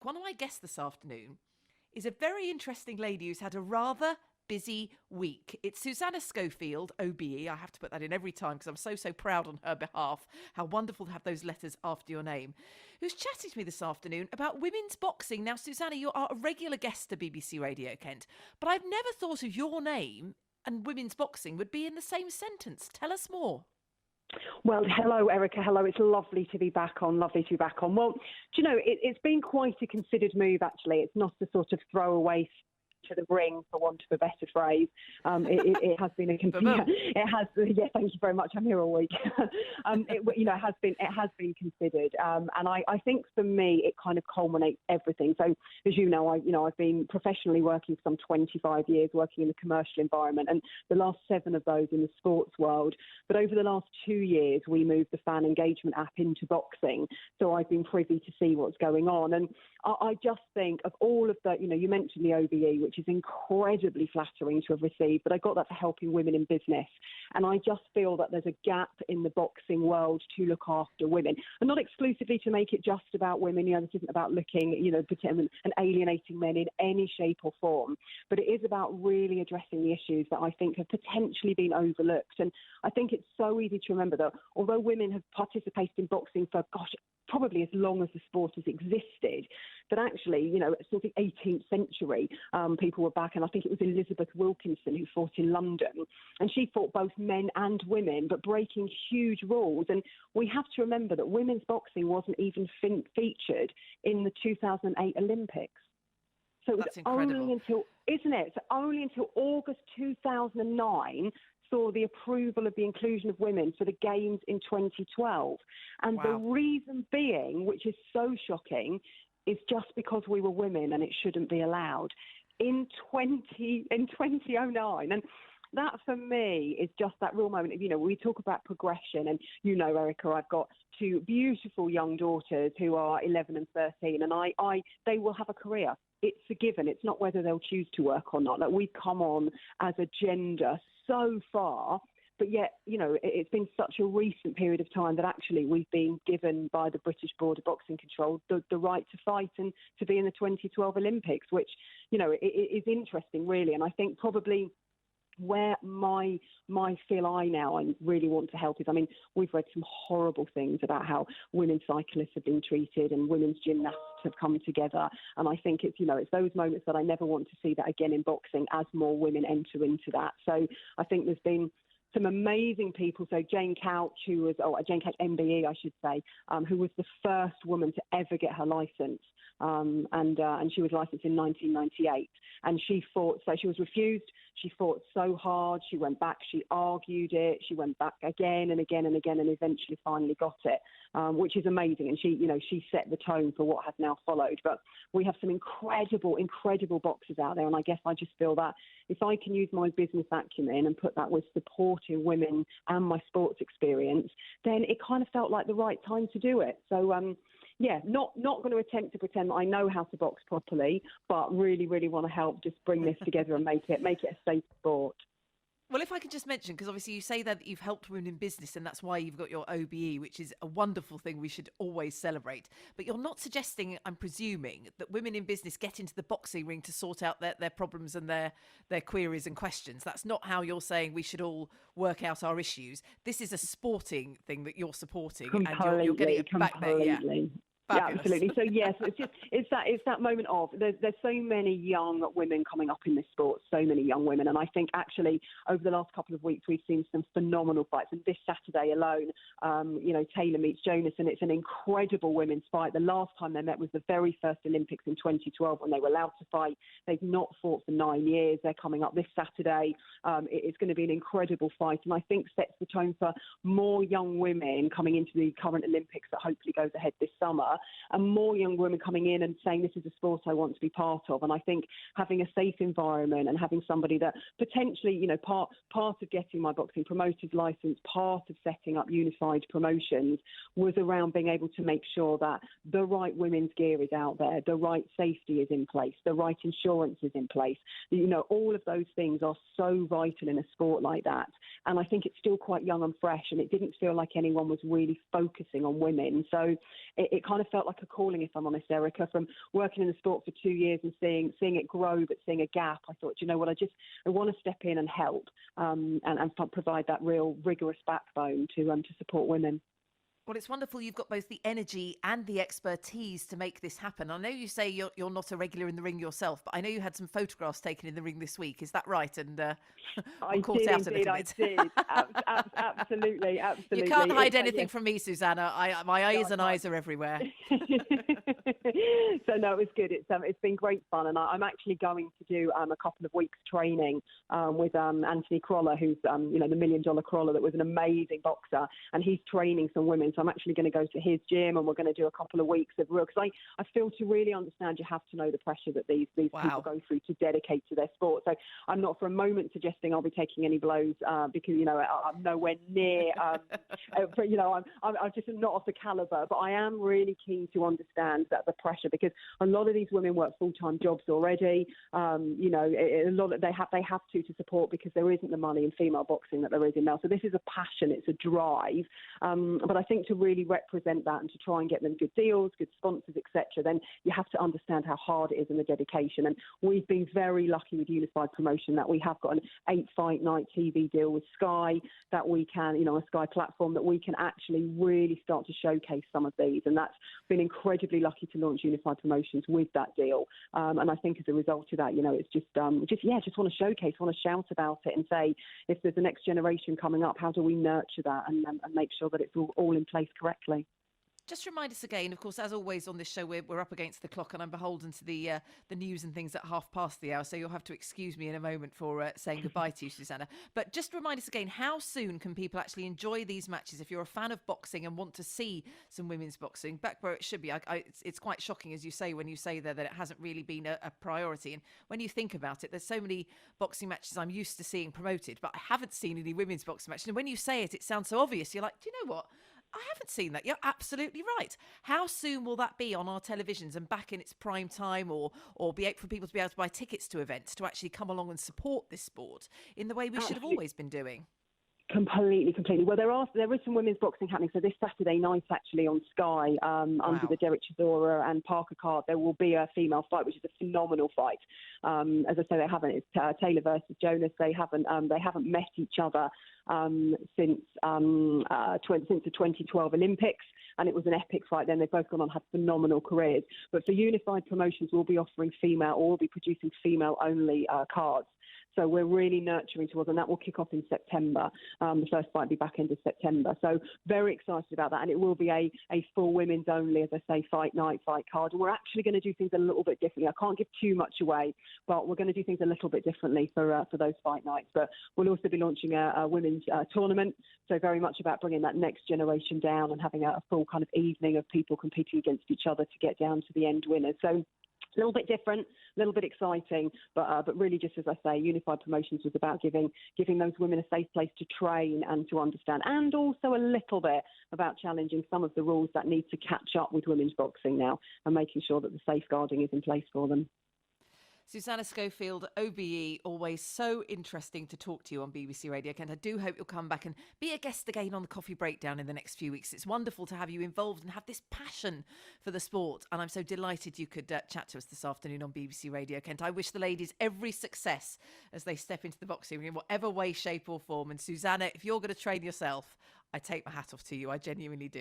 one of my guests this afternoon is a very interesting lady who's had a rather busy week. It's Susannah Schofield, OBE. I have to put that in every time because I'm so proud on her behalf. How wonderful to have those letters after your name. Who's chatting to me this afternoon about women's boxing. Now, Susannah, you are a regular guest to BBC Radio Kent, but I've never thought of your name and women's boxing would be in the same sentence. Tell us more. Well, hello, Erica. Hello. It's lovely to be back on. Lovely to be back on. Well, do you know, it's been quite a considered move, actually. It's not a sort of throwaway to the ring, for want of a better phrase. It has been it has. Yeah, thank you very much. I'm here all week. It has been considered, and I think for me it kind of culminates everything. So as you know, I've been professionally working for some 25 years, working in the commercial environment, and the last 7 of those in the sports world. But over the last 2 years, we moved the fan engagement app into boxing. So I've been privy to see what's going on, and I just think of all of the, you mentioned the OBE, which is incredibly flattering to have received, but I got that for helping women in business. And I just feel that there's a gap in the boxing world to look after women, and not exclusively to make it just about women. This isn't about looking, and alienating men in any shape or form, but it is about really addressing the issues that I think have potentially been overlooked. And I think it's so easy to remember that although women have participated in boxing for, probably as long as the sport has existed, but actually, sort of the 18th century, people were back, and I think it was Elizabeth Wilkinson who fought in London, and she fought both men and women, but breaking huge rules. And we have to remember that women's boxing wasn't even featured in the 2008 Olympics. So it was only until, isn't it? So only until August 2009 saw the approval of the inclusion of women for the Games in 2012. And wow. The reason being, which is so shocking, is just because we were women and it shouldn't be allowed in 2009. And that for me is just that real moment of, we talk about progression, and Erica, I've got 2 beautiful young daughters who are 11 and 13, and they will have a career. It's a given. It's not whether they'll choose to work or not. Like, we've come on as a gender so far, but yet, it's been such a recent period of time that actually we've been given by the British Board of Boxing Control the right to fight and to be in the 2012 Olympics, which, it is interesting, really. And I think probably where my feel I really want to help is, we've read some horrible things about how women cyclists have been treated and women's gymnasts have come together. And I think it's those moments that I never want to see that again in boxing as more women enter into that. So I think there's been some amazing people. So Jane Couch, Jane Couch MBE, I should say, who was the first woman to ever get her licence. And she was licensed in 1998. And she fought, so she was refused. She fought so hard. She went back. She argued it. She went back again and again and again, and eventually finally got it, which is amazing. And she set the tone for what has now followed. But we have some incredible boxers out there. And I guess I just feel that if I can use my business acumen and put that with supporting women and my sports experience, then it kind of felt like the right time to do it. So, not going to attempt to pretend that I know how to box properly, but really, really want to help just bring this together and make it a safe sport. Well, if I could just mention, because obviously you say that you've helped women in business and that's why you've got your OBE, which is a wonderful thing we should always celebrate. But you're not suggesting, I'm presuming, that women in business get into the boxing ring to sort out their problems and their queries and questions. That's not how you're saying we should all work out our issues. This is a sporting thing that you're supporting, and you're getting it back there. Yeah. Yeah, absolutely. So yes, it's that moment of there's so many young women coming up in this sport, so many young women, and I think actually over the last couple of weeks we've seen some phenomenal fights. And this Saturday alone, Taylor meets Jonas, and it's an incredible women's fight. The last time they met was the very first Olympics in 2012 when they were allowed to fight. They've not fought for 9 years. They're coming up this Saturday. It's going to be an incredible fight, and I think sets the tone for more young women coming into the current Olympics that hopefully goes ahead this summer. And more young women coming in and saying, this is a sport I want to be part of. And I think having a safe environment and having somebody that potentially, part of getting my boxing promoters license, part of setting up unified promotions was around being able to make sure that the right women's gear is out there, the right safety is in place, the right insurance is in place. All of those things are so vital in a sport like that. And I think it's still quite young and fresh, and it didn't feel like anyone was really focusing on women. So it kind of felt like a calling, if I'm honest, Erica, from working in the sport for 2 years and seeing it grow, but seeing a gap. I thought, you know what, I want to step in and help and provide that real rigorous backbone to support women. Well, it's wonderful you've got both the energy and the expertise to make this happen. I know you say you're not a regular in the ring yourself, but I know you had some photographs taken in the ring this week. Is that right? And I caught did out a indeed. little I bit. did. Absolutely. You can't hide It's, anything from me, Susannah. My ears and eyes are everywhere. So no, it was good. It's been great fun, and I'm actually going to do a couple of weeks training with Anthony Crolla, who's the $1 million Crolla, that was an amazing boxer, and he's training some women. So I'm actually going to go to his gym, and we're going to do a couple of weeks of real, because I feel to really understand, you have to know the pressure that these people go through to dedicate to their sport. So I'm not for a moment suggesting I'll be taking any blows because I'm nowhere near. I'm just not of the caliber, but I am really keen to understand that the pressure, because a lot of these women work full-time jobs already. A lot of, they have to support, because there isn't the money in female boxing that there is in male. So this is a passion, it's a drive. But I think to really represent that and to try and get them good deals, good sponsors, etc., then you have to understand how hard it is and the dedication. And we've been very lucky with Unified Promotion that we have got an 8-fight night TV deal with Sky, that we can, a Sky platform, that we can actually really start to showcase some of these. And that's been incredibly lucky to launch Unified Promotions with that deal. And I think as a result of that, it's just want to showcase, want to shout about it and say, if there's a next generation coming up, how do we nurture that and make sure that it's all in place correctly? Just remind us again, of course, as always on this show, we're up against the clock, and I'm beholden to the news and things at 1:30. So you'll have to excuse me in a moment for saying goodbye to you, Susannah. But just remind us again, how soon can people actually enjoy these matches? If you're a fan of boxing and want to see some women's boxing, back where it should be, it's quite shocking, as you say, when you say there that it hasn't really been a priority. And when you think about it, there's so many boxing matches I'm used to seeing promoted, but I haven't seen any women's boxing matches. And when you say it, it sounds so obvious. You're like, do you know what? I haven't seen that. You're absolutely right. How soon will that be on our televisions and back in its prime time, or be able for people to be able to buy tickets to events to actually come along and support this sport in the way we should have always been doing? Completely. Well, there is some women's boxing happening. So this Saturday night, actually, on Sky, under the Derek Chisora and Parker card, there will be a female fight, which is a phenomenal fight. As I say, it's Taylor versus Jonas. They haven't met each other since the 2012 Olympics, and it was an epic fight. Then they've both gone on and had phenomenal careers. But for Unified Promotions, we'll be offering we'll be producing female-only cards. So we're really nurturing towards, and that will kick off in September. The first fight will be back end of September. So very excited about that. And it will be a full women's only, as I say, fight night, fight card. And we're actually going to do things a little bit differently. I can't give too much away, but we're going to do things a little bit differently for those fight nights. But we'll also be launching a women's tournament. So very much about bringing that next generation down and having a full kind of evening of people competing against each other to get down to the end winners. So a little bit different, a little bit exciting, but really just as I say, Unified Promotions was about giving those women a safe place to train and to understand, and also a little bit about challenging some of the rules that need to catch up with women's boxing now and making sure that the safeguarding is in place for them. Susannah Schofield, OBE, always so interesting to talk to you on BBC Radio Kent. I do hope you'll come back and be a guest again on the Coffee Breakdown in the next few weeks. It's wonderful to have you involved and have this passion for the sport. And I'm so delighted you could chat to us this afternoon on BBC Radio Kent. I wish the ladies every success as they step into the boxing ring in whatever way, shape or form. And Susannah, if you're going to train yourself, I take my hat off to you. I genuinely do.